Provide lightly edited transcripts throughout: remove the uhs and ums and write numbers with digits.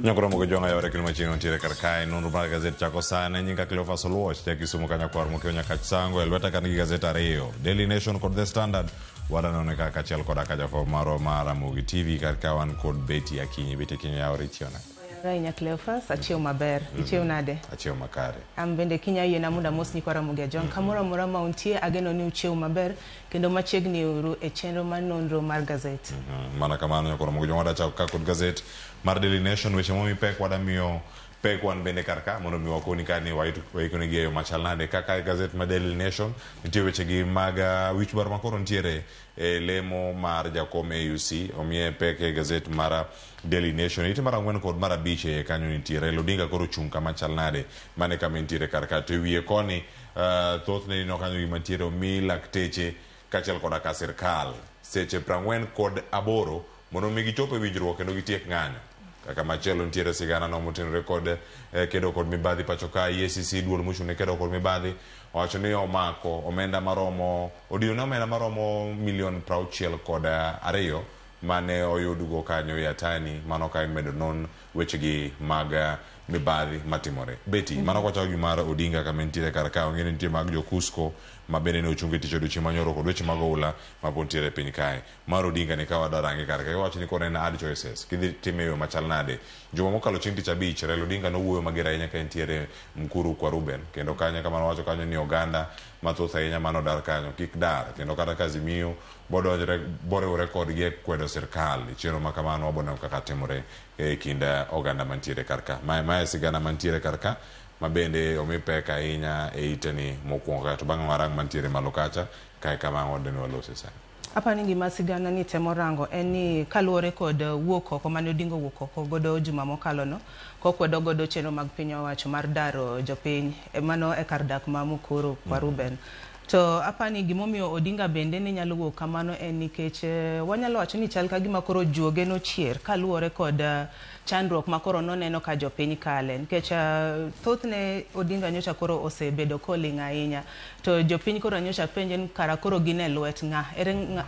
Nyakura mogo jonga yore kilo machino tire karkai nundu mar gazet chako sana nyinga Cleophas Oluoch teki sumu kanya kwar mokio nyaka chisango elweta kanigi gazet ariyo Daily Nation kod The Standard wadanoneka kachiel koda kajafo maro mara Mugi TV karka wan kod Betty Akinyi. Betty Akinyi yaore itiona Rainya Cleophas achiew maber ichiew nade achiew makare bende kinya yena muda mosni kwara Mugi Jon kamora mora mauntie ageno ni uchiew maber kendo machiegni uru e chenro mar nonro mar gazet mana kamano nyakura mogo jonga chako ka kod gazet mar Daily Nation weche momi pek wada miyo pek wan bende karka mondo mi wakoni kani waikoni geyo machalnade kaka gazet ma Daily Nation nitie weche gi maga wich bar makoro ntiere lemo mar jakom AUC omie pek e gazet mara Daily Nation ite mara ngwen kod mara biche kanyo nitiere Odinga koro chung kama chalnade mane kama ntiere karka to wiye koni thothne no kanyo gima ntiere omi lakteche kachiel koda ka sirkal seche 48 mondo mi gichope winjruok kendo gitiek ng'anyo kaka machielo ntiere sigana no motenore kod kedo kod mibadhi pacho ka EACC duol mochune kedo kod mibadhi owacho ni omako omenda maromo odino omenda maromo milion 60 kod 2 mane oyudgo kanyo yatani mano ka medo non wechegi mag mibadhi matimore Betty mano kwa chagi mar Odinga kama ntiere karaka ongene ntie mag jo Cusco mabene ne ochunge ticho duchi manyoro kod weche mag oula mabontiere piny kae mar Odinga ne kawa darange karaka iwacho ni kore na ad choices kidhi timeyo machalnade juma mokalo chieng' tich abich Raila Odinga no wuoyo mager ahinya ka ntiere Mkuru kwa Ruben kendo kanya kama wacho kanyo ni oganda mathoth ahinya mano dar kanyo kik dar kendo kata Kazimio bore kod gi kwedo sirkal chero makamano wabona kaka timore e kinda oganda mantiere karka mae sigana mantiere karka mabende omipeka ahinya e iteni mokwongo to bang' marang mantiere malo kacha kae kama wadeni walose sana apa ningi masigana ni temo rango eni kaluore kod wuok oko mane Odinga wuok oko godo juma mokalo no kokwedo godo chenro mag piny owacho mar daro jopiny mano e kar dak ma Mukuru kwa Ruben to apani gimomiyo Odinga bende ne nyalo wuok kamano en nikech wanyalo wacho ni chal ka gima koro juoge no chier kaluore kod chandruok makoro noneno ka jopiny kale nikech thothne Odinga nyocha koro osebedo koling ahinya to jopiny koro nyocha penjen kara koro gine lwet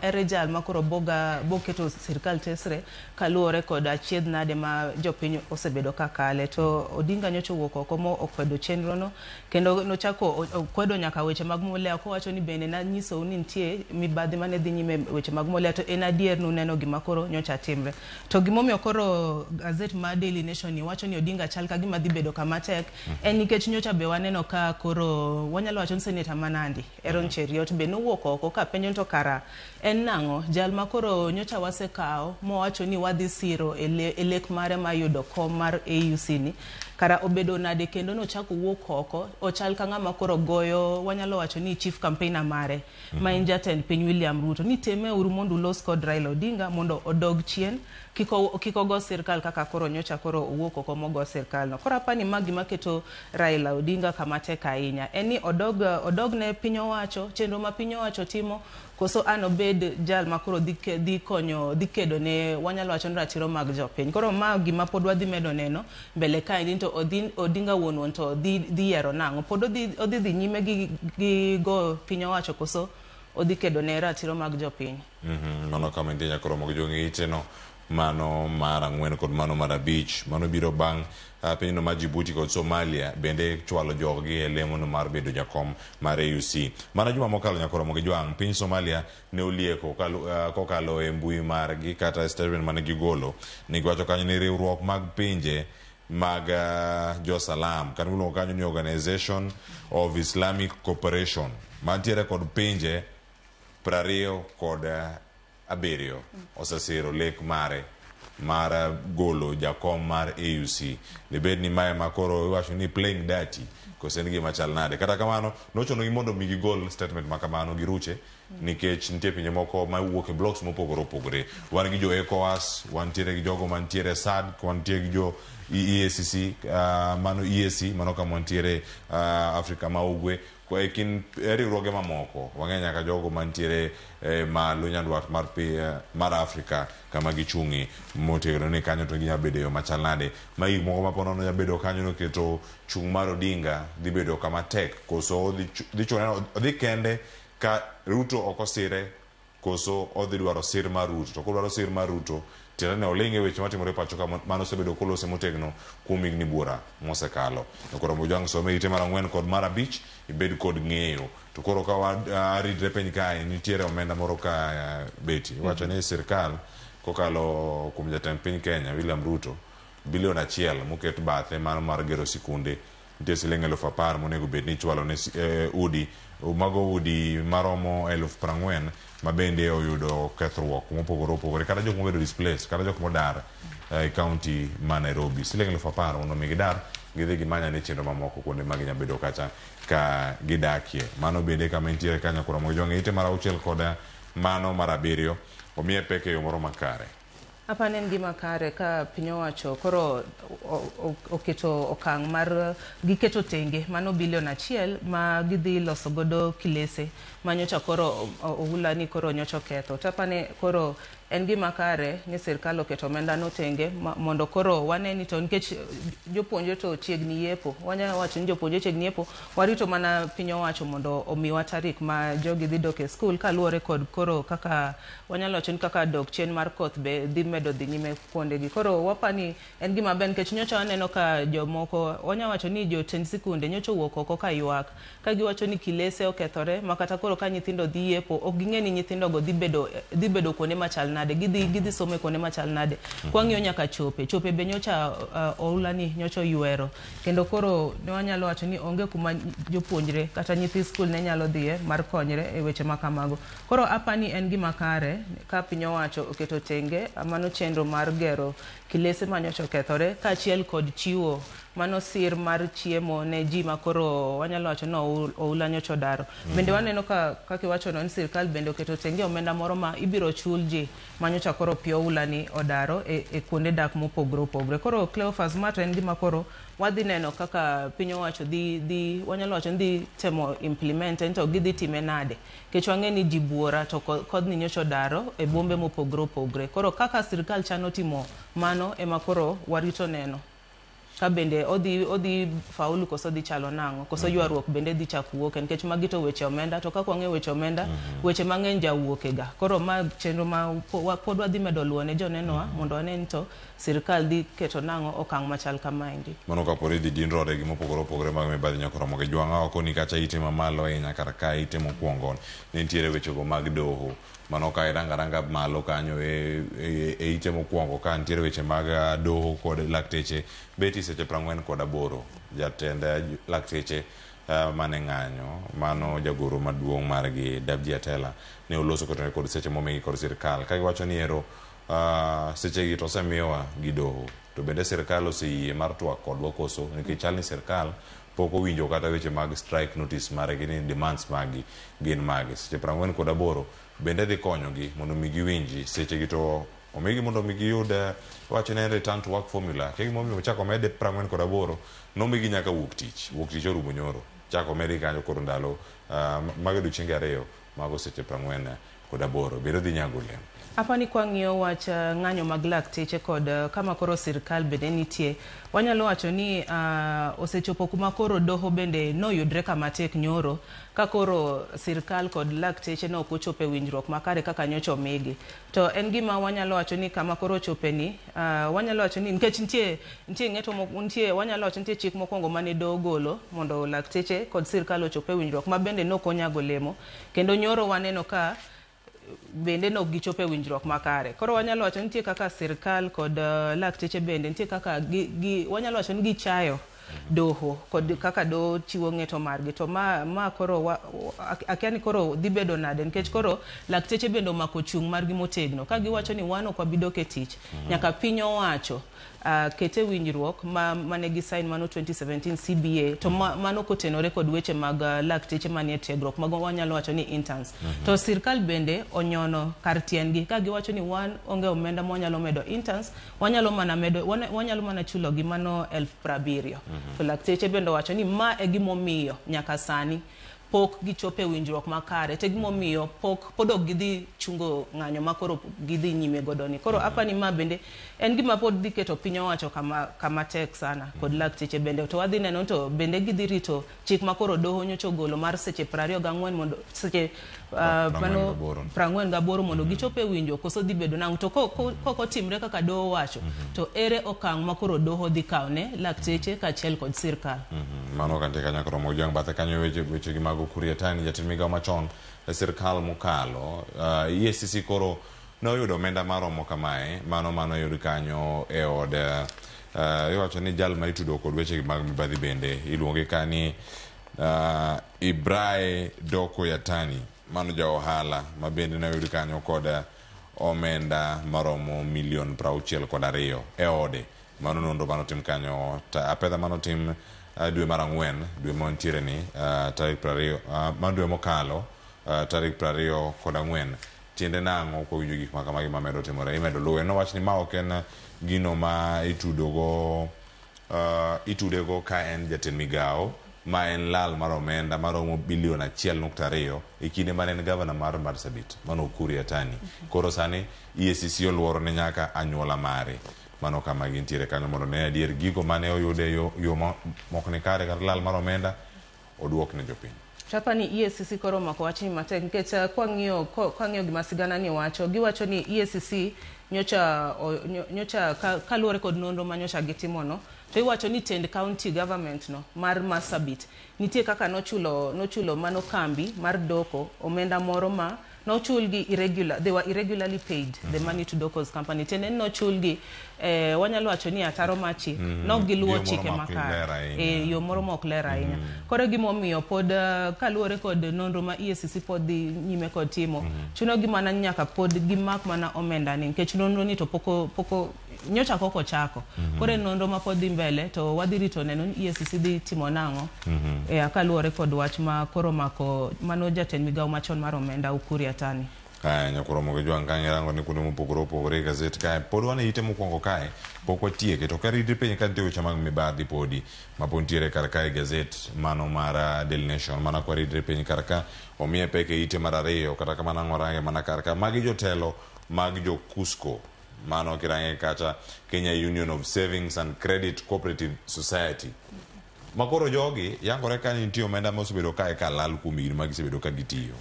ere jal makoro boketo sirkal tesre kaluore kod achiedh nade ma jopiny osebedo ka kale to Odinga nyocha wuok oko mo okwedo chenro no kendo nochako okwedo nyaka weche mag molea ko wacho ni bende na nyiso ni nitie mibadhi mane dhi nyime weche mag molea to en adier nuneno gima koro nyocha timre to gimomiyo koro gazet ma Daily Nation ni wacho ni Odinga chal ka gima dhi bedo kama tek en nikech nyocha be waneno ka koro wanyalo wacho ni Senator Manandi Aaron Cheriot be nowuok oko ka penjo to kara en nango jal makoro nyocha wasekao mo wacho ni wadhi siro elek mare mayudo kom mar AUC ni kara obedo nade kendo no chako wuok oko ochal ka ng'ama koro goyo wanyalo wacho ni chief campaigner mare ma en jatend piny William Ruto ni teme uru mondo los kod Raila Odinga mondo odog chien kiko go sirkal kaka koro nyocha koro wuok oko mogo sirkal no koro apani magi maketo Raila Odinga kama tek ahinya eni odog ne piny owacho chenro ma piny owacho timo koso an obed jal makoro dhi konyo dhi kedo ne wanyalo wacho ni ratiro mag jopiny koro ma gima pod wadhi medo neno mbele kae to Odinga wuon to dhi yero nango pod odhi nyime gi go piny owacho koso odhi kedo ne ratiro mag jopiny mano kama ndinya koro mogo jongi iteno mano mara ngwen kod mano mara beach mano biro bang' piny no ma Djibouti kod Somalia bende chwalo joggi e lemo no mar bedo jakom mar AUC mana juma mokalo nyakoro mogi jwang' piny Somalia ne olieko kokalo e mbui margi kata statement mane gigolo ni gwacho kanyo ni riwruok mag pinje mag jo-Salam kanyo kanyo ni Organization of Islamic Cooperation mantiere kod pinje 20 kod 7 osesiro lek mare mara golo jakom mar AUC ne bed ni mae makoro iwacho ni playing dirty kosen gi machal nade kata kamano nochono gi mondo mi gigol statement makamano giruche nikech nitie pinje moko ma wuok e blocks mopogore wan gi jo ECOWAS wan tiere gi jogo mantiere SADC wan tiere gi jo EACC mano EAC mano kama wantiere Afrika ma ugwe kwa ekin riwruoge mamoko wang'enya ka jogo mantiere malo nyandwat mar Afrika kama gichungi motegno ni kanyo to ginya bedo machalnade ma gik moko maponono nya bedo kanyo no keto chung mar Odinga dhi bedo kama tek koso dhi chone dhi kende ka Ruto okosire koso odhi dwaro sir mar Ruto. To kodwaro sir mar Ruto tiende ne olinge weche matimore pacho ka mano osebedo kolose motegno kuom higni buora mosekalo. To koro Mojwang some ite mar 4 kod mar 5 ibed kod ng'eyo. To koro ka waridre piny kae nitiere omenda moro ka beti wacho ni sirkal kokalo kuom jatend piny Kenya William Ruto bilion 1 moket bathe mar gero sikunde nitie siling 10,000 monego bed ni ichwalo ne udi mago udi maromo 40,000 ma bende oyudo kethruok mopogore opogore kata jok mobedo displaced kata jok modar e kaunti ma Nairobi. Siling 10,000 mondo mi gidar gidhi gimanya ne chenro mamoko kuonde ma ginya bedo kacha ka gidakie. Mano bende kama nitiere kanyo koro Mojwang ite mar 6 kod mano mar 7 omiye pek e yo moro makare. Apani en gima kare ka piny owacho koro oketo okang' mar giketo tenge mano bilion 1 ma gidhi loso godo kilese manyocha koro ohula ni koro nyocha ketho. To apani koro en gima kare ni sirkal oketo omenda no tenge mondo koro waneni to nikech jopuonje to chiegni yepo wanya wacho ni jopuonje chiegni yepo warito mana piny owacho mondo omiwa tarik ma jogi dhi dok e skul kaluwore kod koro kaka wanyalo wacho ni kaka dok chien mar koth be dhi medo dhi nyime kuondegi. Koro wapani en gima ber nikech nyocha waneno ka jomoko wanya wacho ni jotend sikunde nyocha wuok oko ka ywak ka giwacho ni kilese okethore makata koro ka nyithindo dhi yepo ok ging'e ni nyithindo go dhi bedo kuonde machal nade gidhi some kuonde machal nade. Kwang'iyo nyaka chope be nyocha ohula ni nyocha ywero kendo koro ne wanyalo wacho ni onge kuma jopuonjre kata nyithi skul ne nyalo dhiye mar konyre e weche makamago. Koro apani en gima kare ka piny owacho oketo tenge mano chenro mar gero kilese manyocha okethore kaachiel kod chiwo mano sir mar chiemo ne ji makoro wanyalo wacho no ohula nyocha odaro. Bende waneno kaka iwacho no ni sirkal bende oketo tenge omenda moro ma ibiro chul ji manyocha koro pi ohula ni odaro e kuonde dak mopogore opogore. Koro Cleophas Mato en gima koro wadhi neno kaka piny owacho dhi wanyalo wacho ni dhi temo implement to gidhi time nade kech wang'e ni ji buora to kodni nyocha odaro e bombe mopogore opogore. Koro kaka sirkal chano timo mano ema koro warito neno ka bende odhi faulu koso dhi chalo nang'o koso ywaruok bende dhi chak wuok nikech magi to weche omenda to kaka wang'e weche omenda weche mang'eny jawuoke ga. Koro ma chenro ma pod wadhi medo luwo ne jonenowa mondo wane to sirkal dhi keto nang'o okang' machal kamaendi. Mano kapore dhi dinrore gi mopogore opogore mag mibadhi nyakoro moge jwang'a oko ni kacha ite mamalo ahinya kar ka ite mokwongo ne nitiere wechego mag doho mano ka iranga malo kanyo e ite mokwongo ka nitiere weche mag doho kod lakteche beti seche 48 jatend lakteche mane ng'anyo mano jagoro maduong' margi Dabji Atela ne oloso kod seche momegi kod sirkal ka giwacho ni ero seche gi to osemiyowa gi doho to bende sirkal oseyie mar twak kodwa koso nikech chal ni sirkal pok owinjo kata weche mag strike notice margi ni demands magi gin magi seche 48 bende dhi konyogi mondo mi giwinji seche gi to omigi mondo mi giyud wacho ne return to work formula ke gimomiyo chako mede 48 nomigi nyaka wuok tich orumo nyoro chako mede kanyo koro ndalo mag odiochienge 2 mago seche 48 biro dhi nyago olemo. Apani kwang'iyo wach ng'anyo mag lakteche kod kama koro sirkal bende nitie wanyalo wacho ni osechopo kuma koro doho bende noyudre kama tek nyoro ka koro sirkal kod lakteche no ok ochope winjruok makare kaka nyocha omigi. To en gima wanyalo wacho ni kama koro chope ni wanyalo wacho ni nikech nitie ng'eto nitie wanyalo wacho nitie chik mokwongo mane doho golo mondo lakteche kod sirkal ochope winjruok ma bende nok onyago lemo kendo nyoro waneno ka bende no gichope winjruok makare. Koro wanyalo wacho nitie kaka sirkal kod lakteche bende nitie kaka wanyalo wacho ni gichayo doho kod kaka doho chiwo ng'eto margi to ma koro akia ni koro dhi bedo nade nikech koro lakteche bende omako chung' margi motegno ka giwacho ni wan ok wabidok e tich nyaka piny owacho kete winjruok mane gi sign mano 2017 CBA to mano kotenore kod weche mag lakteche manie tiegruok mago wanyalo wacho ni interns. To sirkal bende onyono kar tiengi ka giwacho ni wan onge omenda mwanyalo medo interns wanyalo mana chulo gi mano 70,000. To lakteche bende wacho ni ma e gimomiyo nyaka sani pok gichope winjruok makare te gimomiyo pod ok gidhi chungo ng'anyo makoro gidhi nyime godoni. Koro apani ma bende en gima pod dhi keto piny owacho kama tek sana kod lakteche bende to wadhi neno to bende gidhi rito chik makoro doho nyocha ogolo mar seche 24 mondo seche mano 48 mondo gichope winjo koso dhi bedo nang to koko timre kaka doho wacho to ere okang' makoro doho dhi kawne lakteche kaachiel kod sirkal. Mano kan tika nyakoro mojang bathe kanyo weche gi mago Kuriatani jatend migawo machon e sirkal mokalo EACC koro noyudo omenda maromo kamae mano yudi kanyo e od iwacho ni jal ma itudo kod weche mag mibadhi bende iluonge kani Ibrae Doko Yatani mano ja ohala ma bende noyudi kanyo kod omenda maromo milion 62 e ode mano nonro manotim kanyo apedha manotim dwe mar ang'wen dwe montiere ni tarik 20 mano dwe mokalo tarik 24 tiende nang'o kowinjo gik makamagi mamedo timore imedo luwe nowach ni ma ok en gino ma itudego ka en jatend migawo ma en lal mar omenda maromo bilion 1.2 e kinde mane en gavana mar Marsabit mano Kuriatani. Koro sani EACC oluoro ne nyaka anyuola mare mano kama gintiere kanyo mondo ne adier gigo mane oyude yo mokni kare kar lal mar omenda oduok ne jopiny. Chapa ni EACC koro mako wachni matek nikech kwang'iyo gima sigana ni wacho giwacho ni EACC nyocha kaluwore kod nonro ma nyocha gitimono to iwacho ni tend county government no mar Marsabit nitie kaka nochulo mano kambi mar Doko omenda moro ma nochulgi they were irregularly paid the money to Doko's company tende nochulgi wanyalo wacho ni ataro machi nok giluwo chike makare yo moro mok ler ahinya koro gimomiyo pod kaluwore kod nonro ma EACC pod dhi nyime kod timo chuno gi mana nyaka pod gimak mana omenda ni nikech nonro ni to poko nyocha koko chako kore nonro ma pod dhi mbele to wadhi rito neno ni EACC dhi timo nang'o kaluwore kod wach ma koro mako mano jatend migawo machon mar omenda Kuriatani. Nyakoro mogo jwang kange rango ni kuno mupogore gazet kae pod wane ite mokwongo kae pok watieke to karidi penye ka nitie weche mag mibadhi podi mapontiere kar kae gazet mano mar Daily Nation mana kwaridre penye kar ka omiye peke ite mar ariyo kata kamana ng'orange mana kar ka magi jotelo mag jo Cusco mano kirange kata Kenya Union of Savings and Credit Cooperative Society makoro jogi yangore ka nitie omenda mosebedo kae ka lal kuom higni magisebedo ka gitiyo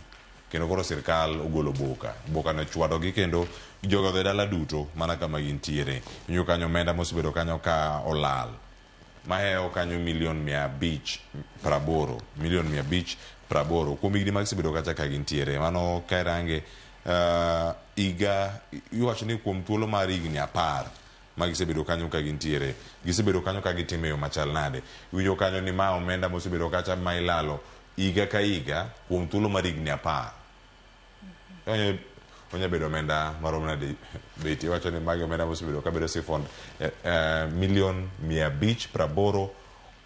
kendo koro sirkal ogolo boka no chwado gi kendo jogo dhi dala duto mana kama gintiere inyo kanyo omenda mosebedo kanyo ka olal maheo kanyo milion 580 kuom higni magisebedo kacha ka gintiere mano kairange iga iwacho ni kuom thuolo mar higni 10 magisebedo kanyo ka gintiere gisebedo kanyo ka gitime yo machal nade winjo kanyo ni ma omenda mosebedo kacha ma ilalo iga ka iga kuom thuolo mar higni 10 onya bedo omenda maromo nade beti wacho ni magi omenda mosebedo ka bedo sifond milion 580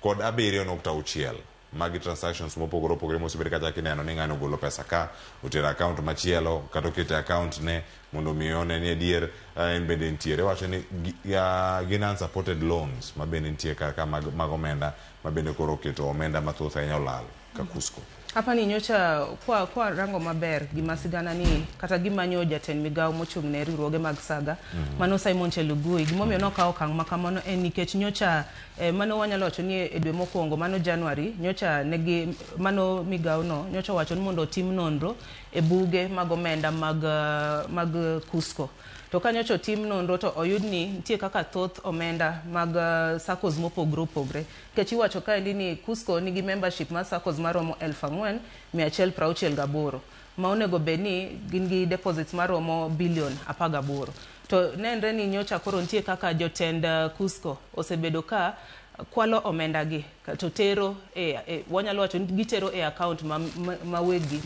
kod 7.6 magi transactions mopogore mosebedo kacha kineno ni ng'ano golo pesa ka otero account machielo kata okete account ne mondo mione ni adier en bende ntiere wacho ni gin unsupported loans ma bende ntie ka mag omenda ma bende koro oketo omenda mathoth ahinya olal ka Cusco. Hapa ni nyocha kwa rango maber gima sigana ni kata gimanyo jatend migawo mochung' ne riwruoge mag saga mano Simon Chelugui gimomiyo nokawo okang' makamano en nikech nyocha mano wanyalo wacho ni e dwe mokwongo mano January nyocha mano migawo no nyocha wacho ni mondo otim nonro e buge mag omenda mag Cusco to kanyocho tim nonro to oyud ni nitie kaka thoth omenda mag SACCOs mopogre nikech iwacho kaendi ni Cusco nigi membership mar SACCOs maromo 4,168 ma onego bed ni gin gi deposits maromo bilion 18 to nenre ni nyocha koro nitie kaka jotend Cusco osebedo ka kwalo omenda gi to tero wanyalo wacho ni gitero e account ma wegi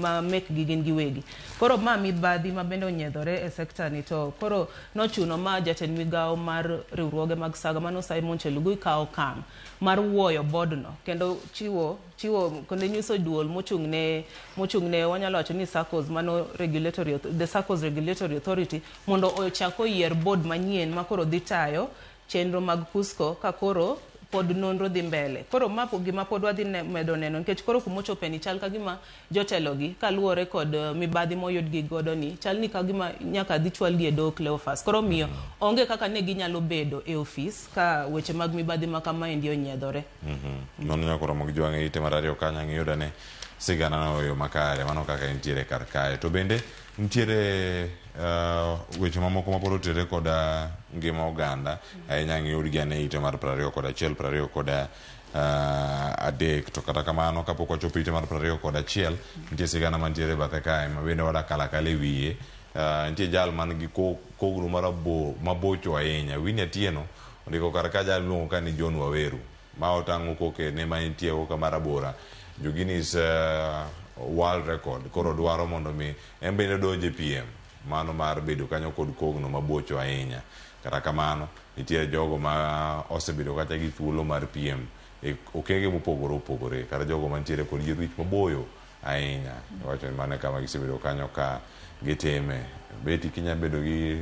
ma make gi gin giwegi koro ma mibadhi ma bende onyiedhore e sector ni to koro nochuno ma jatend migawo mar riwruoge mag saga mano Simon Chelugui kawo okang' mar wuoyo board no kendo chiwo kendo nyiso duol mochung' ne wanyalo wacho ni SACCOs mano the SACCOs Regulatory Authority mondo ochako yier board manyien ma koro dhi tayo chenro mag Cusco ka koro pod nonro dhi mbele koro mapo gima pod wadhi medo neno nikech koro kumochope ni chal ka gima jotelo gi kaluwore kod mibadhi moyud gi godo ni chal ni ka gima nyaka dhi chwal gi e doho Cleophas koro miyo onge kaka ne ginyalo bedo e ofis ka weche mag mibadhi ma kama endi onyiedhore nono nyakoro mag jwang'e ite mar ariyo kanya ng'iyuda ne sigana no yo makare mano kaka ntiere kar kae to bende ntiere weche mamoko ma poro tere koda ngima oganda ahinya ng'iyud gi ane ite mar 21 20 adek to kata kamano kapok wachopo ite mar 21 nitie sigana mantiere bathe kae ma bende wada kalakala e wiye nitie jal man gi kogno mabocho ahinya Winnie Atieno ondiko kar ka jal luongo ka ni John Waweru ma otang'o koke ne ma nitie koka marabora jo Guinness world record koro dwaro mondo mi en bende donje PM mano mar bedo kanyo kod kogno mabocho ahinya kata kamano nitie jogo ma osebedo kata gi thuolo mar PM okenge mopogore kata jogo mantiere kod yirwich maboyo ahinya wacho ni mane kama gisebedo kanyo ka gitime beti kinya bedo gi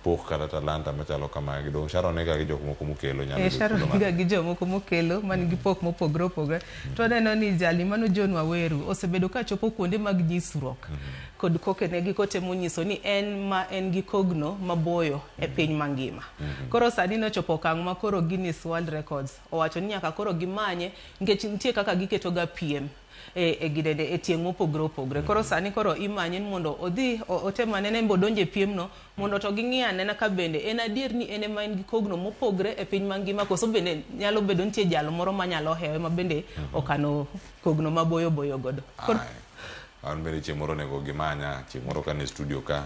pok kata talanta machalo kama gidong Sharon ga gi jok moko mokelo nyalo Sharon ga gi jok moko mokelo man gi pok mopogore to neno ni jali mano John Waweru osebedo ka chopo kuonde mag nyisruok kod kokene gi kotemo nyiso ni en gi kogno maboyo e piny mangima koro sani no chopo kang' ma koro Guinness World Records owacho ni nyaka koro gimanye nikech nitie kaka giketo ga PM gidede tieng' mopogore koro sani koro imanye mondo odhi otemane ne mbodonje piem no mondo to ging'iyane na ka bende en adier ni en ema en gi kogno mopogore e piny mangima koso bende nyalo bedo nitie jalo moro manyalo hewe ma bende okano kogno maboyo godo an bende chieng' moro nego gimanya chieng' moro ka ne studio ka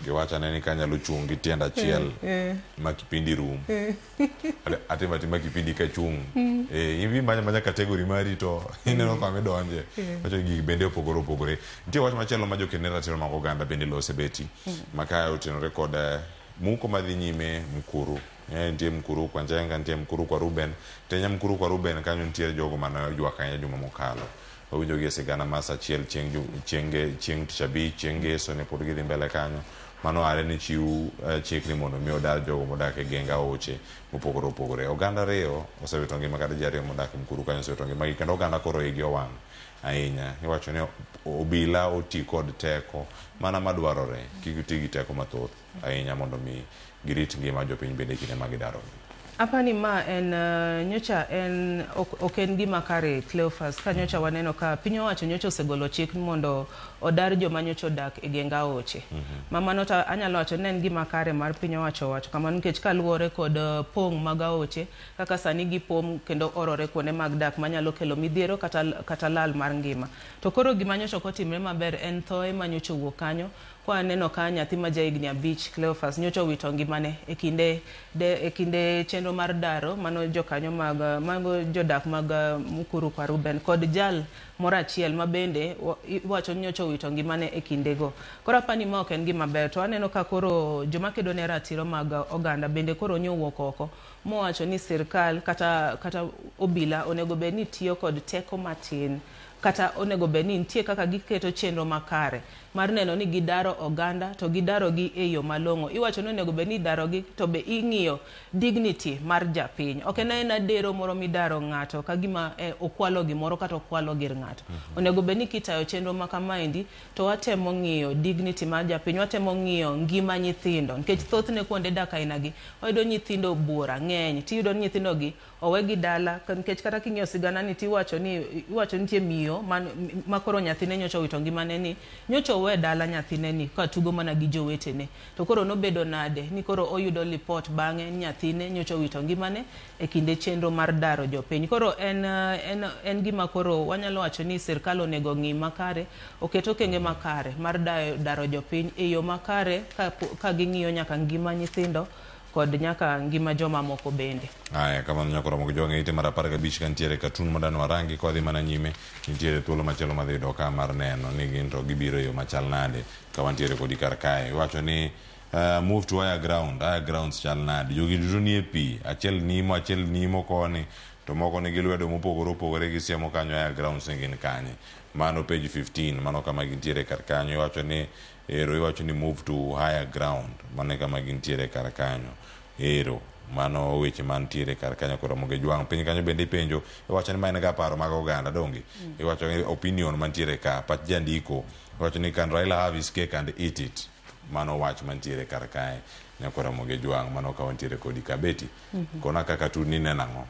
giwachane ni kanyalo chung' gi tienda achiel ma kipindi rum atima kipindi ka chung' ivi manya kategori mari to ineno kama donje wacho gigi bende opogore nitie wach machielo ma jokenera ratiro mag oganda bende lose beti makae otenore kod muko madhi nyime Mkuru nitie Mkuru kwa Njenga nitie Mkuru kwa Ruben tenya Mkuru kwa Ruben kanyo nitie jogo manayojwa kanya juma mokalo owinjo gi sigana mas achiel chieng' tich abich chieng' ngeso ne pod gidhi mbele kanyo mano are ni chiw chikni mondo mi odar jogo modak e genge aoche mopogore oganda ariyo osewito ngima kata ji ariyo modak Mkuru kanyo osewito ngimagi kendo oganda koro igi owang' ahinya iwacho ni obila oti kod teko mana madwarore kik oti gi teko mathoth ahinya mondo mi girit ngima jopiny bende kinde ma gidarogi apani ma en nyocha en ok en gima kare Cleophas ka nyocha waneno ka piny owacho nyocha osegolo chik mondo odar joma nyocha odak e genge aoche mamano to anyalo wacho ni en gima kare mar piny owacho wacho kamano nikech kaluwore kod pong' mag aoche kaka sani gipong' kendo orore kuonde mag dak manyalo kelo midhiero kata lal mar ngima to koro gima nyocha ok otimre maber en thoe ma nyocha owuok kanyo kwa neno ka nyathi ma jahigni 5 Cleophas nyocha owito ngimane e kinde chenro mar daro mano jokanyo mago jodak mag Mkuru kwa Ruben kod jal moro achiel ma bende iwacho ni nyocha owito ngimane e kindego koro apani ma ok en gima ber to aneno ka koro joma kedo ne ratiro mag oganda bende koro nyowuok oko mowacho ni sirkal kata obila onego bed ni tiyo kod teko matin kata onego bed ni nitie kaka giketo chenro makare mar neno ni gidaro oganda to gidaro gi e yo malong'o iwacho ni onego bed ni idaro gi to be ing'iyo dignity mar japiny ok en adero moro midaro ng'ato ka gima okwalo gimoro kata okwalo gir ng'ato onego bed ni kitayo chenro makamaendi to watemo ng'iyo dignity mar japiny watemo ng'iyo ngima nyithindo nikech thothne kuonde dak aina gi oyudo nyithindo buora ng'eny tiyudo nyithindo gi owegi dala nikech kata king'iyo sigana ni tiwacho ni nitie miyo ma koro nyathine nyocha owito ngimane ni nyocha owe dala nyathine ni ka tugo mana gi jowetene to koro nobedo nade ni koro oyudo report bang'e nyathine nyocha owito ngimane e kinde chenro mar daro jopiny koro en gima koro wanyalo wacho ni sirkal onego ng'i makare oketo okenge makare mar daro jopiny e yo makare ka ging'iyo nyaka ngima nyithindo kod nyaka ngima joma moko bende aya kama nyakoro mo jonge ite mar 15 kantiere katun madano warangi kodhi mana nyime nitiere thuolo machielo madhi doka mar neno ni gin to gibiro yo machal nade ka wantiere kodi kar kae wacho ni move to higher grounds chal nade jogi duto ni e pi achiel nimo koni to moko ni gilwedo mopogore gi siemo kanyo higher grounds ne gin kanye mano page 15 mano kama gintiere kar kanyo wacho ni iwacho ni move to higher ground mane kama gintiere kar kanyo mano weche mantiere kar kanyo koro moge jwang piny kanyo bende ipenjo iwacho ni ma en ga paro mag oganda dongi iwacho ni opinion mantiere ka pach jandiko iwacho ni can Raila have his cake and eat it mano wach mantiere kar kae nyakoro moge jwang mano ka wantiere kodi kabeti kona kaka tu ni nenang'o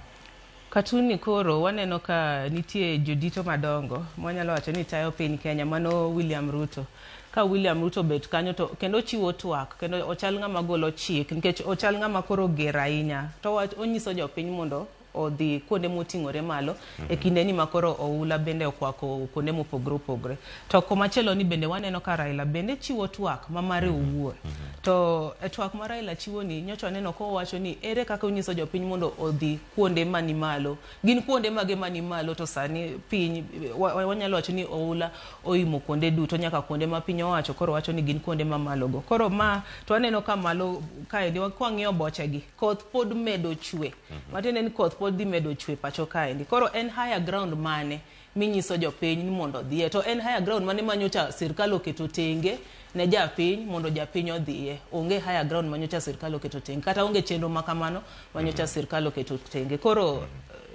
Katuni koro waneno ka nitie jodito madongo mwanyalo wacho ni tayo piny Kenya mano William Ruto. Ka William Ruto bet kanyo to kendo chiwo twak kendo ochal ng'ama golo chik nikech ochal ng'ama koro ger ahinya to onyiso jopiny mondo odhi kuonde moting'ore malo e kinde ni makoro oula bende okwako kuonde mopogore opogore. To komachielo ni bende waneno ka Raila bende chiwo twak mamare owuon. To e twak ma Raila chiwo ni nyocha waneno ko wacho ni ere kaka onyiso jopiny mondo odhi kuonde mani malo. Gin kuonde mage mani malo to sani piny wanyalo wacho ni oula oimo kuonde duto nyaka kuonde ma piny owacho koro wacho ni gin kuonde mamalo go. Koro ma to waneno ka malo kaendi kwang'iyo bochegi koth pod medo chwe. Matiende ni koth pod dhi medo chwe pacho kaendi. Koro en higher ground mane minyiso jopiny ni mondo odhiye. To en higher ground mane manyocha sirkal oketo tenge ne japiny mondo japiny odhiye. Onge higher ground manyocha sirkal oketo tenge kata onge chenro makamano manyocha sirkal oketo tenge. Koro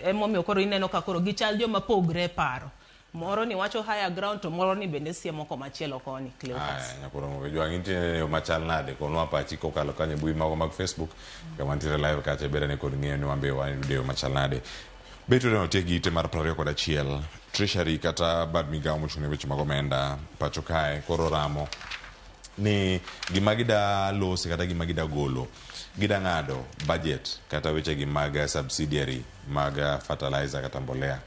emomiyo koro ineno ka koro gichal joma pogre paro. Moro ni wacho higher ground to moro ni bende siemo komachielo koni Cleophas. Nyakoro mo jwa ng'inti machal nade konwa pachi kokalo kanye bui mago mag Facebook kama tire live kache bere ne kod ng'eyo ni wambe wan video machal nade. Beto no tie gite mar 21 Treasury kata bad migao mochune weche mag omenda pacho kae koro ramo ni gima gida losi kata gima gida golo gida ng'ado budget kata weche gi mag subsidiary mag fertilizer kata mbolea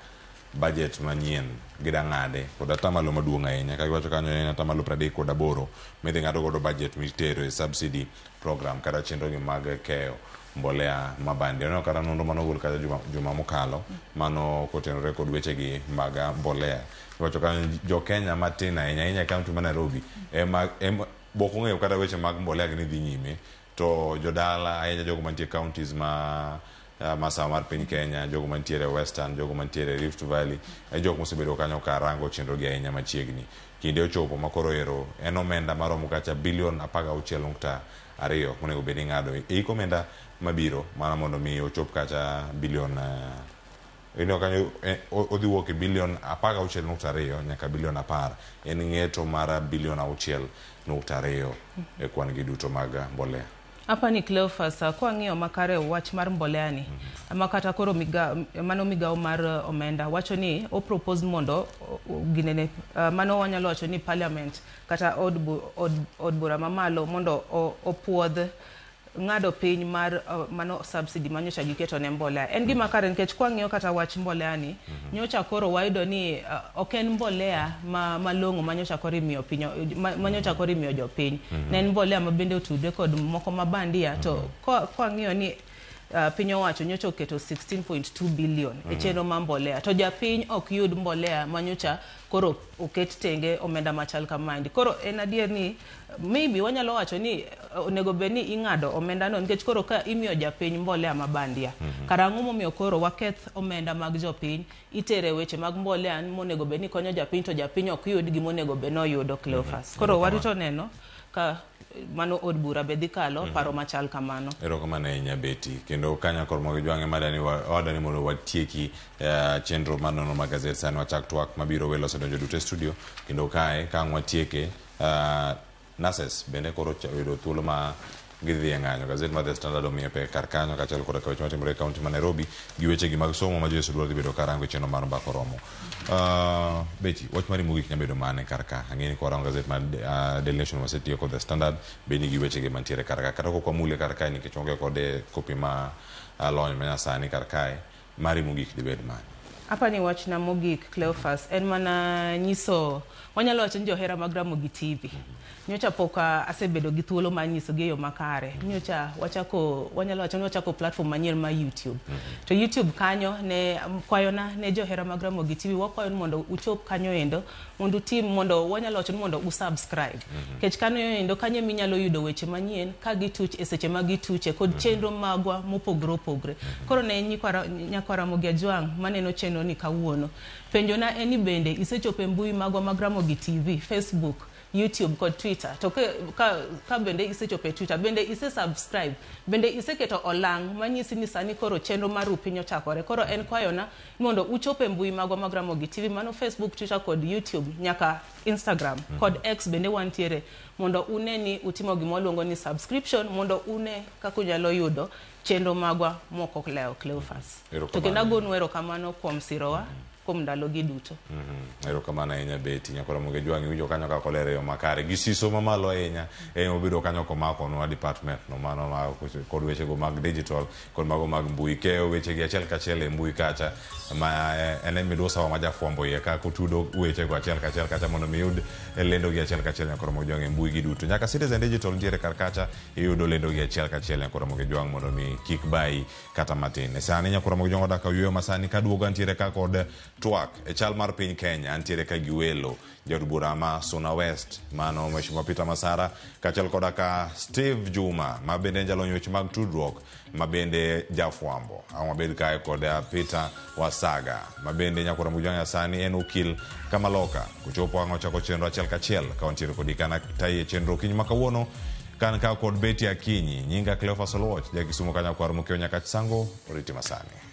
budget manyien gida ng'ade kod atamalo maduong' ahinya ka giwacho kanyo en atamalo 38 midhi ng'ado godo budget mitero e subsidy program kata chenro gi mag keyo mbolea mabandi. Ono kata nondo manogol kata juma mokalo mano kotenore kod weche gi mag mbolea. Giwacho kanyo jo Kenya matin ahinya kaunti ma Nairobi boko ng'eyo kata weche mag mbolea gi dhi nyime to jodala ahinya jogo mantie counties masawa mar piny Kenya, jogo mantiere Western, jogo mantiere Rift Valley, jogo mosebedo kanyo ka rango chenro gi ahinya machiegni. Kinde ochopo makoro ero en omenda maromo kacha bilion 16.2 monego bed ng'ado e omenda mabiro mana mondo mi ochop kacha bilion kanyo odhi wuok e bilion 16.2 nyaka bilion 10 en ng'eto mar bilion 6.2 e kwan gi duto mag mbolea. Hapa ni Cleophas kwa ng'iyo makare wach mar mbolea ni makata koro mano migao mar omenda wacho ni o propose mondo ginene mano wanyalo wacho ni parliament kata od bura mamalo mondo opuodh ng'ado piny mar mano subsidy manyocha giketo ne mbolea. En gima kare nikech kwa ng'iyo kata wach mbolea ni nyocha koro wayudo ni oken mbolea malong'o manyocha koro imiyo piny manyocha koro imiyo jopiny. Ne en mbolea mabende otude kod moko mabandia to kwa ng'iyo ni piny owacho nyocha oketo 16.2 billion e chenro ma mbolea to japiny ok yud mbolea manyocha koro oket tenge omenda machal kamaendi. Koro en adier ni maybe wanyalo wacho ni onego bed ni ing'ado omenda no nikech koro ka imiyo japiny mbolea mabandia karang'o momiyo koro waketh omenda mag jopiny itere weche mag mbolea monego bed ni konyo japiny to japiny ok yud gimonego bed no yudo Cleophas. Koro warito neno ka mano od bura be dhi kalo paro machal kamano. Erokamano ahinya Beti kendo kanya kor mogo jwange madani mondo watieki chenro manono mag gazet sani wachak twak mabiro welo sedonjo duto studio kendo kae kang watieke Nases bende koro yudo thuolo ma gidhi ng'anyo gazet mar The Standard omiyo pe kar kanyo kaachiel kod weche matimore e kaunti ma Nairobi gi weche gi mag somo ma Jesu dwaro dhi bedo karango chenro mar mbako romo. Beti wach mari mogik nyabedo mane kar ka ang'eni korango gazet mar Daily Nation wasetiyo kod The Standard bende gi weche gi mantiere kar ka kata kokwa mule kar kae nikech onge kode kopi ma lony manyasani kar kae mari mogik dibed mane? Hapa ni wach na mogik Cleophas en mana nyiso wanyalo wacho ni johera mag Ramogi TV nyocha poka asebedo gi thuolo ma nyiso gi yo makare nyocha wanyalo wacho ni wachako platform manyien ma YouTube to YouTube kanyo ne kwayona ne johera mag Ramogi TV wakwayo mondo uchop kanyo endo mondo tim mondo wanyalo wacho ni mondo usubscribe kech kanyo endo kanyo minyalo yudo weche manyien ka gituch e seche ma gituche kod chenro magwa mopogre koro ne nyakwa Ramogi Ajwang maneno chenro ni kawuono penjona eni bende isechopo e mbui magwa mag Ramogi TV Facebook YouTube kod Twitter to ka bende isechope Twitter bende ise subscribe bende iseketo olang manyisi ni sani koro chenro mar Upiny ochakore koro en kwayona mondo uchope mbui magwa mag Ramogi TV mano Facebook, Twitter kod YouTube nyaka Instagram kod X bende wantiere mondo uneni utimo gimoluongo ni subscription mondo une kako nyalo yudo chenro magwa moko leo Cleophas to kenda gonu erokamano kuom sirowa kuom ndalogi duto. Erokamano ahinya Betty nyakora Ramogi Jwang' winjo kanyo ka kolere yo makare gi siso mamalo ahinya obedo kanyo komako no department no mano ma kod weche go mag digital kod mago mag mbui keyo weche gi achiel kachiel e mbui kacha ma ene midusa wa majafwambo ye ka kutudo weche go achiel kachiel kacha mondo miyud lendo gi achiel kachiel nyakora Ramogi Jwang' e mbui gi duto nyaka Citizen Digital ntiere kar kacha iyudo lendo gi achiel kachiel nyakora Ramogi Jwang' mondo mi kik bai kata matin sani nyakora Ramogi Jwang' odaka yueyo masani kaduogo ntiere ka kod twak e chal mar piny Kenya antiere ka giwelo jaod bura ma Suna West mano Mheshimiwa Peter Masara kachal koda ka Steve Juma ma bende jalony weche mag tudruok ma bende jafwambo mabed kae kod Peter Wasaga ma bende nyakora Ramogi Jwang' sani en okil Kamaloka kuchopo ang' ochako chenro achiel kachiel ka wantiere kodi kana tayi chenro kiny makawuono kan ka kod Betty Akinyi nyinga Cleophas Oluoch jakisumo kanya kwar mokeo nyaka chisango oriti masani.